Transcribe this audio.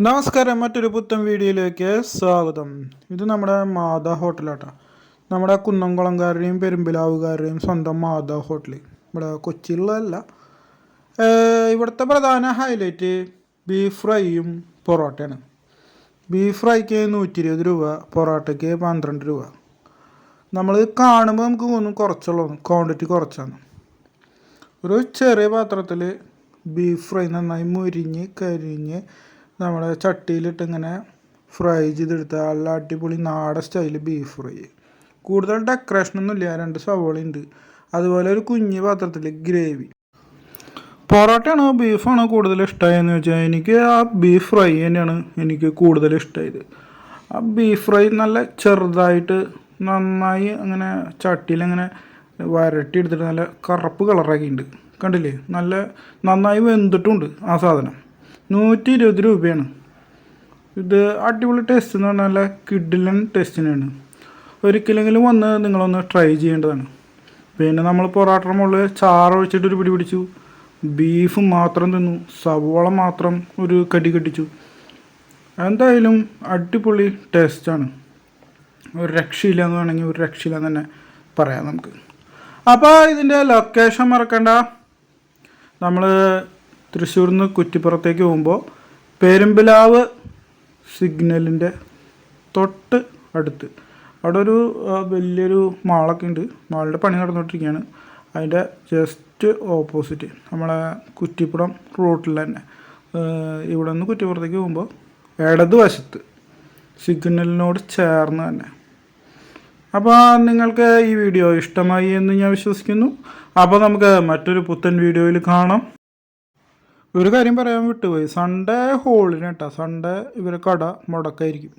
നമസ്കാരം, മറ്റൊരു പുത്തൻ വീഡിയോയിലേക്ക് സ്വാഗതം. ഇത് നമ്മുടെ മാതാ ഹോട്ടലാട്ടോ. നമ്മുടെ കുന്നംകുളംകാരുടെയും പെരുമ്പിലാവുകാരുടെയും സ്വന്തം മാതാ ഹോട്ടൽ. ഇവിടെ കൊച്ചിയിലുള്ളതല്ല. ഇവിടുത്തെ പ്രധാന ഹൈലൈറ്റ് ബീഫ് ഫ്രൈയും പൊറോട്ടയാണ്. ബീഫ് ഫ്രൈക്ക് 120 രൂപ, പൊറോട്ടയ്ക്ക് 12 രൂപ. നമ്മൾ കാണുമ്പോൾ നമുക്ക് തോന്നും കുറച്ചുള്ളൂ, ക്വാണ്ടിറ്റി കുറച്ചാണ്. ഒരു ചെറിയ പാത്രത്തിൽ ബീഫ് ഫ്രൈ നന്നായി മുരിഞ്ഞ് കരിഞ്ഞ് നമ്മുടെ ചട്ടിയിലിട്ട് ഇങ്ങനെ ഫ്രൈ ചെയ്തെടുത്ത നല്ല അടിപൊളി നാടൻ സ്റ്റൈൽ ബീഫ് ഫ്രൈ. കൂടുതൽ ഡെക്കറേഷനൊന്നും ഇല്ല, 2 സവോളയുണ്ട്. അതുപോലെ ഒരു കുഞ്ഞ് പാത്രത്തിൽ ഗ്രേവി. പൊറോട്ടയാണോ ബീഫാണോ കൂടുതൽ ഇഷ്ടമായെന്ന് വെച്ചാൽ എനിക്ക് ആ ബീഫ് ഫ്രൈ തന്നെയാണ് എനിക്ക് കൂടുതൽ ഇഷ്ടമായത്. ആ ബീഫ് ഫ്രൈ നല്ല ചെറുതായിട്ട് നന്നായി അങ്ങനെ ചട്ടിയിൽ അങ്ങനെ വരട്ടി എടുത്തിട്ട് നല്ല കറുപ്പ് കളറാക്കിയിട്ടുണ്ട്. കണ്ടില്ലേ, നല്ല നന്നായി വെന്തിട്ടുണ്ട് ആ സാധനം. 120 രൂപയാണ്. ഇത് അടിപൊളി ടേസ്റ്റ് എന്ന് പറഞ്ഞാൽ നല്ല കിഡിലൻ ടേസ്റ്റിനാണ്. ഒരിക്കലെങ്കിലും വന്ന് നിങ്ങളൊന്ന് ട്രൈ ചെയ്യേണ്ടതാണ്. പിന്നെ നമ്മൾ പൊറോട്ടയുടെ മുകളിൽ ചാറ് ഒഴിച്ചിട്ടൊരു പിടി പിടിച്ചു, ബീഫ് മാത്രം തിന്നു, സവോള മാത്രം ഒരു കടി കടിച്ചു. എന്തായാലും അടിപൊളി ടേസ്റ്റാണ്. ഒരു രക്ഷയില്ല എന്ന് വേണമെങ്കിൽ ഒരു രക്ഷയില്ല എന്ന് തന്നെ പറയാം നമുക്ക്. അപ്പോൾ ഇതിൻ്റെ ലൊക്കേഷൻ മറക്കണ്ട. നമ്മൾ തൃശ്ശൂരിൽ നിന്ന് കുറ്റിപ്പുറത്തേക്ക് പോകുമ്പോൾ പെരുമ്പിലാവ് സിഗ്നലിൻ്റെ തൊട്ട് അടുത്ത് അവിടെ ഒരു വലിയൊരു മാളൊക്കെ ഉണ്ട്. മാളിൻ്റെ പണി നടന്നുകൊണ്ടിരിക്കുകയാണ്. അതിൻ്റെ ജസ്റ്റ് ഓപ്പോസിറ്റ് നമ്മളെ കുറ്റിപ്പുറം റൂട്ടിൽ തന്നെ ഇവിടെ നിന്ന് കുറ്റിപ്പുറത്തേക്ക് പോകുമ്പോൾ ഇടതുവശത്ത് സിഗ്നലിനോട് ചേർന്ന് തന്നെ. അപ്പോൾ നിങ്ങൾക്ക് ഈ വീഡിയോ ഇഷ്ടമായി എന്ന് ഞാൻ വിശ്വസിക്കുന്നു. അപ്പോൾ നമുക്ക് മറ്റൊരു പുത്തൻ വീഡിയോയിൽ കാണാം. ഒരു കാര്യം പറയാൻ വിട്ടുപോയി, സൺഡേ ഹോളിന് കേട്ടോ. സൺഡേ ഇവരെ കട മുടക്കായിരിക്കും.